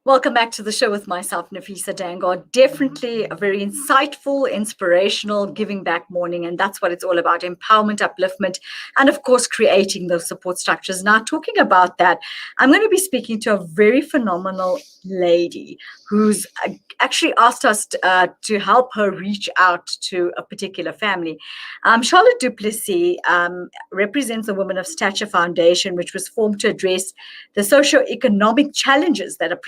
Welcome back to the show with myself, Nafisa Dangar. Definitely a very insightful, inspirational, giving back morning. And that's what it's all about: empowerment, upliftment, and of course, creating those support structures. Now, talking about that, I'm going to be speaking to a very phenomenal lady who's actually asked us to help her reach out to a particular family. Charlotte du Plessis represents the Women of Stature Foundation, which was formed to address the socio-economic challenges that are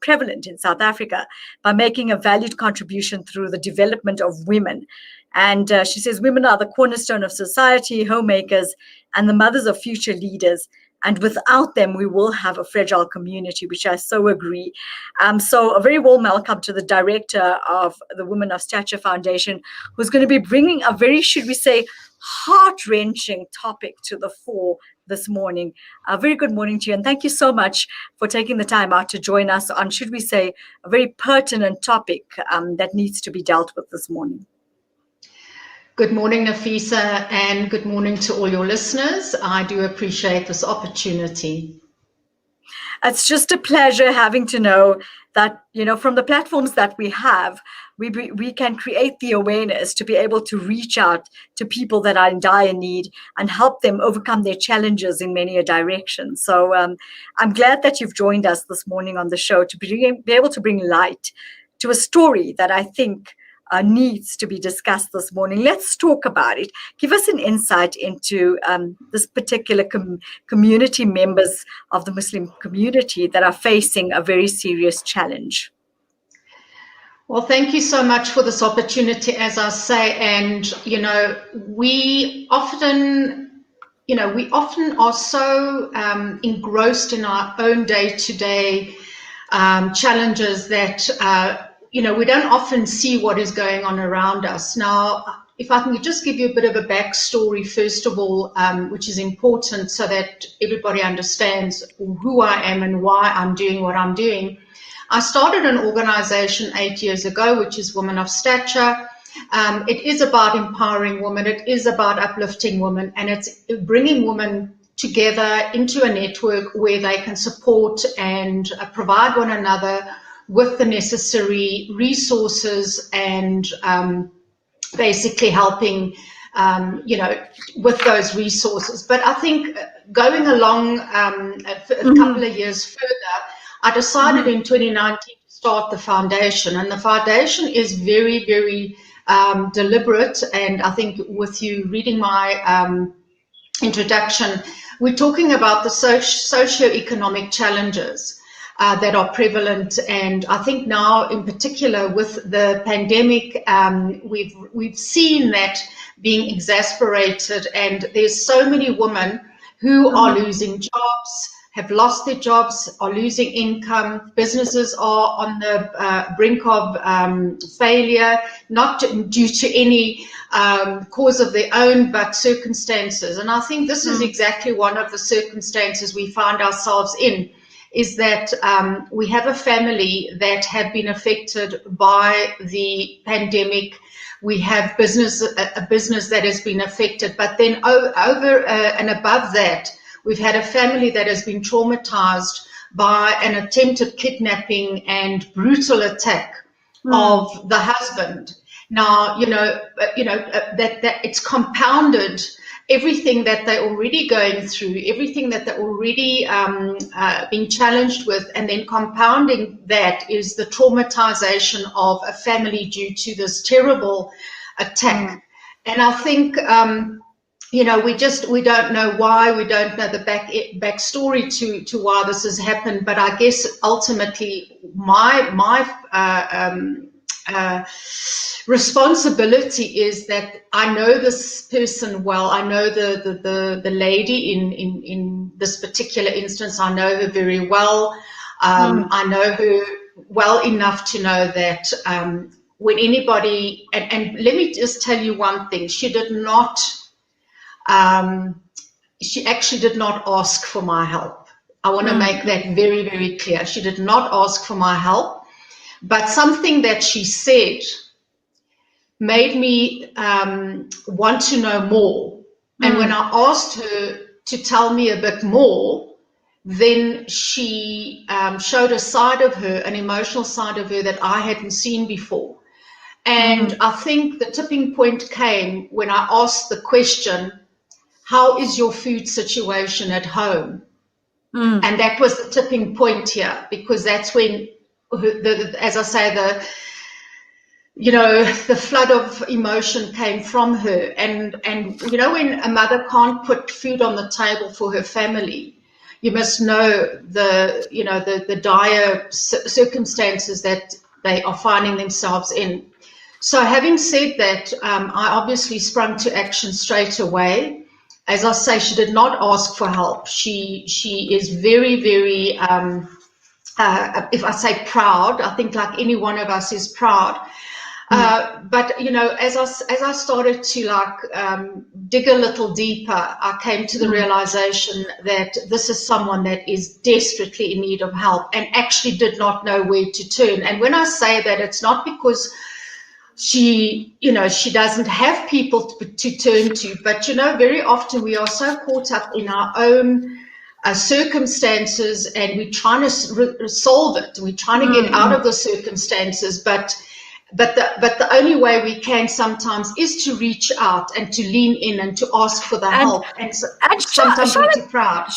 prevalent in South Africa by making a valued contribution through the development of women. And she says women are the cornerstone of society, homemakers, and the mothers of future leaders. And without them, we will have a fragile community, which I so agree. So a very warm welcome to the director of the Women of Stature Foundation, who's going to be bringing a very, should we say, heart-wrenching topic to the fore this morning. A very good morning to you, and thank you so much for taking the time out to join us on, should we say, a very pertinent topic that needs to be dealt with this morning. Good morning, Nafisa, and good morning to all your listeners. I do appreciate this opportunity. It's just a pleasure having to know that, from the platforms that we have, we can create the awareness to be able to reach out to people that are in dire need and help them overcome their challenges in many a direction. So I'm glad that you've joined us this morning on the show to be able to bring light to a story that I think needs to be discussed this morning. Let's talk about it. Give us an insight into this particular community members of the Muslim community that are facing a very serious challenge. Well, thank you so much for this opportunity, as I say. And, we often are so engrossed in our own day-to-day challenges that, we don't often see what is going on around us. Now, if I can just give you a bit of a backstory, first of all, which is important so that everybody understands who I am and why I'm doing what I'm doing. I started an organization 8 years ago, which is Women of Stature. It is about empowering women. It is about uplifting women, and it's bringing women together into a network where they can support and provide one another with the necessary resources and basically helping, with those resources. But I think going along a couple of years further, I decided in 2019 to start the foundation, and the foundation is very, very deliberate. And I think with you reading my introduction, we're talking about the socio-economic challenges that are prevalent. And I think now, in particular, with the pandemic, we've seen that being exacerbated, and there's so many women who are losing jobs, have lost their jobs, are losing income. Businesses are on the brink of failure, not due to any cause of their own, but circumstances. And I think this is exactly one of the circumstances we find ourselves in, is that we have a family that have been affected by the pandemic. We have a business that has been affected, but then over and above that, we've had a family that has been traumatized by an attempted kidnapping and brutal attack of the husband. Now, that it's compounded everything that they're already going through, everything that they're already being challenged with, and then compounding that is the traumatization of a family due to this terrible attack. And I think we don't know why, we don't know the backstory to why this has happened. But I guess ultimately my responsibility is that I know this person well. I know the lady in this particular instance. I know her very well. I know her well enough to know that when anybody, and let me just tell you one thing, she actually did not ask for my help. I want to make that very, very clear. She did not ask for my help, but something that she said made me want to know more. And when I asked her to tell me a bit more, then she showed a side of her, an emotional side of her that I hadn't seen before. And I think the tipping point came when I asked the question, how is your food situation at home? And that was the tipping point here, because that's when, as I say, the flood of emotion came from her. And when a mother can't put food on the table for her family, you must know the dire circumstances that they are finding themselves in. So having said that, I obviously sprung to action straight away. As I say, she did not ask for help. She is very, very, if I say proud, I think like any one of us is proud. But as I started to dig a little deeper, I came to the realization that this is someone that is desperately in need of help and actually did not know where to turn. And when I say that, it's not because she doesn't have people to turn to, but very often we are so caught up in our own circumstances, and we're trying to solve it. We're trying to get out of the circumstances, but the only way we can sometimes is to reach out and to lean in and to ask for the help. And sometimes we're too proud.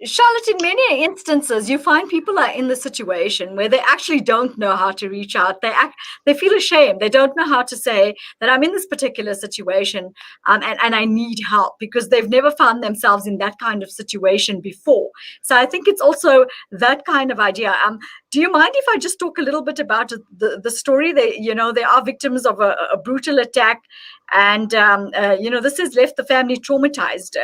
Charlotte, in many instances, you find people are in the situation where they actually don't know how to reach out. They feel ashamed. They don't know how to say that I'm in this particular situation and I need help, because they've never found themselves in that kind of situation before. So I think it's also that kind of idea. Do you mind if I just talk a little bit about the story? They are victims of a brutal attack, and this has left the family traumatized,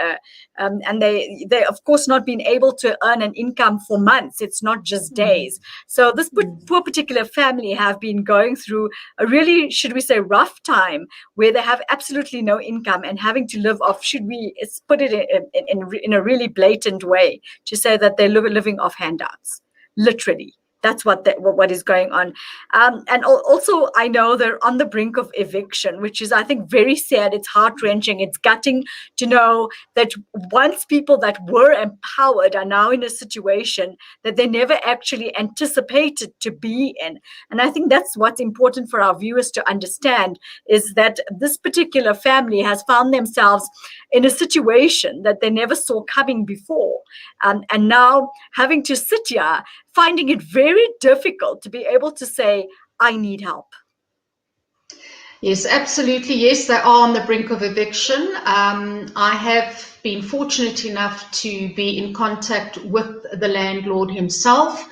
and they of course not been able to earn an income for months. It's not just days. So this poor particular family have been going through a really, should we say, rough time, where they have absolutely no income and having to live off, should we put it in a really blatant way, to say that they're living off handouts, literally. That's what is going on. And also, I know they're on the brink of eviction, which is, I think, very sad. It's heart-wrenching. It's gutting to know that once people that were empowered are now in a situation that they never actually anticipated to be in. And I think that's what's important for our viewers to understand, is that this particular family has found themselves in a situation that they never saw coming before. And now having to sit here, finding it very difficult to be able to say, I need help. Yes, absolutely. Yes, they are on the brink of eviction. I have been fortunate enough to be in contact with the landlord himself,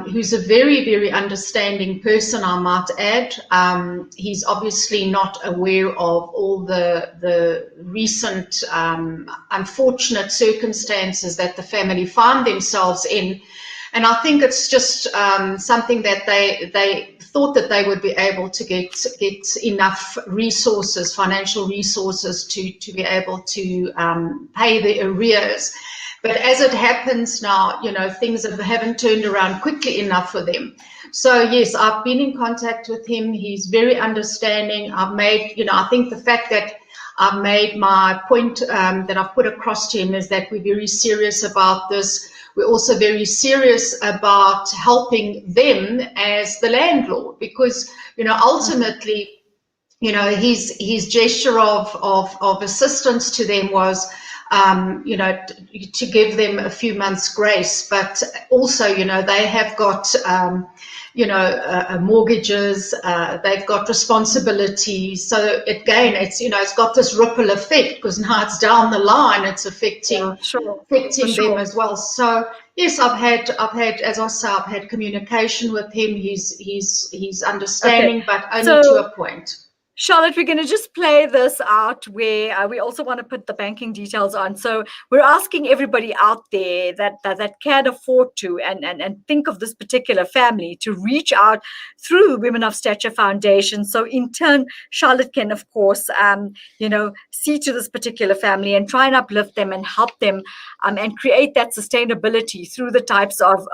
who's a very, very understanding person, I might add. He's obviously not aware of all the recent unfortunate circumstances that the family find themselves in. And I think it's just something that they thought that they would be able to get enough resources, financial resources, to be able to pay the arrears. But as it happens now, things haven't turned around quickly enough for them. So yes, I've been in contact with him. He's very understanding. I've made, I think the fact that I've made my point that I've put across to him is that we're very serious about this. We're also very serious about helping them as the landlord, because, ultimately, his gesture of assistance to them was, to give them a few months grace, but also, they have got, mortgages, they've got responsibilities. So again, it's got this ripple effect, because now it's down the line, it's affecting them as well. So yes, I've had, as I say, I've had communication with him. He's understanding, but only to a point. Charlotte, we're going to just play this out where we also want to put the banking details on. So we're asking everybody out there that can afford to and think of this particular family to reach out through the Women of Stature Foundation. So in turn, Charlotte can, of course, see to this particular family and try and uplift them and help them and create that sustainability through the types of,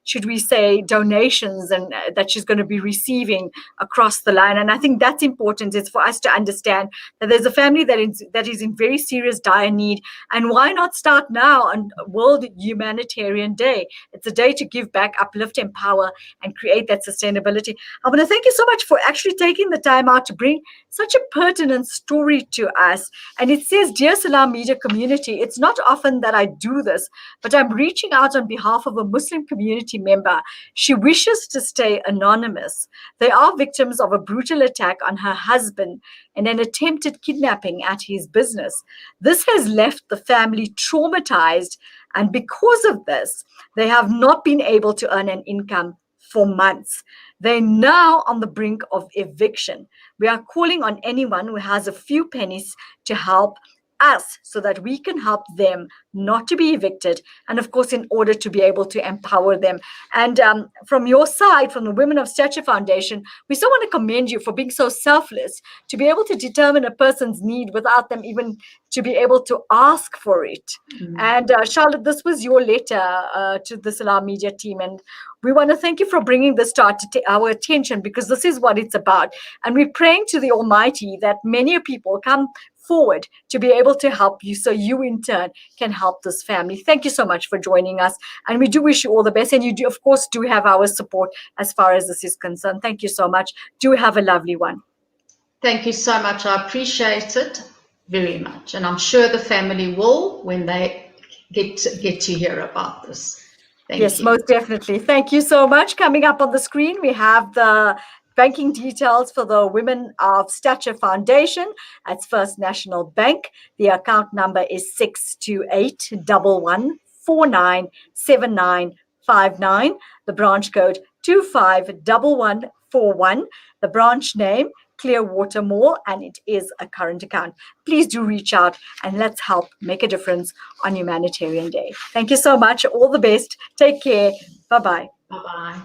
should we say, donations and that she's going to be receiving across the line. And I think that's important important is for us to understand that there's a family that is in very serious, dire need. And why not start now on World Humanitarian Day? It's a day to give back, uplift, empower, and create that sustainability. I want to thank you so much for actually taking the time out to bring such a pertinent story to us. And it says, "Dear Salam Media community, it's not often that I do this, but I'm reaching out on behalf of a Muslim community member. She wishes to stay anonymous. They are victims of a brutal attack on her husband and an attempted kidnapping at his business. This has left the family traumatized, and because of this, they have not been able to earn an income for months. They're now on the brink of eviction. We are calling on anyone who has a few pennies to help us so that we can help them not to be evicted, and of course in order to be able to empower them." And from your side, from the Women of Stature Foundation, we so want to commend you for being so selfless to be able to determine a person's need without them even to be able to ask for it. And Charlotte, this was your letter to the Salam Media team, and we want to thank you for bringing this to our attention, because this is what it's about. And we're praying to the Almighty that many people come forward to be able to help you, so you in turn can help this family. Thank you so much for joining us, and we do wish you all the best. And you do, of course, do have our support as far as this is concerned. Thank you so much. Do have a lovely one. Thank you so much. I appreciate it very much, and I'm sure the family will when they get to hear about this. Thank yes, you. most definitely. Thank you so much. Coming up on the screen, we have the banking details for the Women of Stature Foundation. That's First National Bank. The account number is 628-1149-7959. The branch code 251141. The branch name, Clearwater Mall, and it is a current account. Please do reach out and let's help make a difference on Humanitarian Day. Thank you so much. All the best. Take care. Bye-bye. Bye-bye.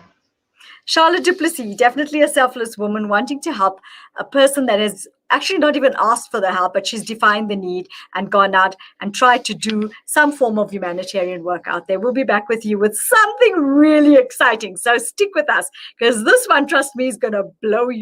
Charlotte du Plessis, definitely a selfless woman wanting to help a person that has actually not even asked for the help, but she's defined the need and gone out and tried to do some form of humanitarian work out there. We'll be back with you with something really exciting. So stick with us, because this one, trust me, is going to blow you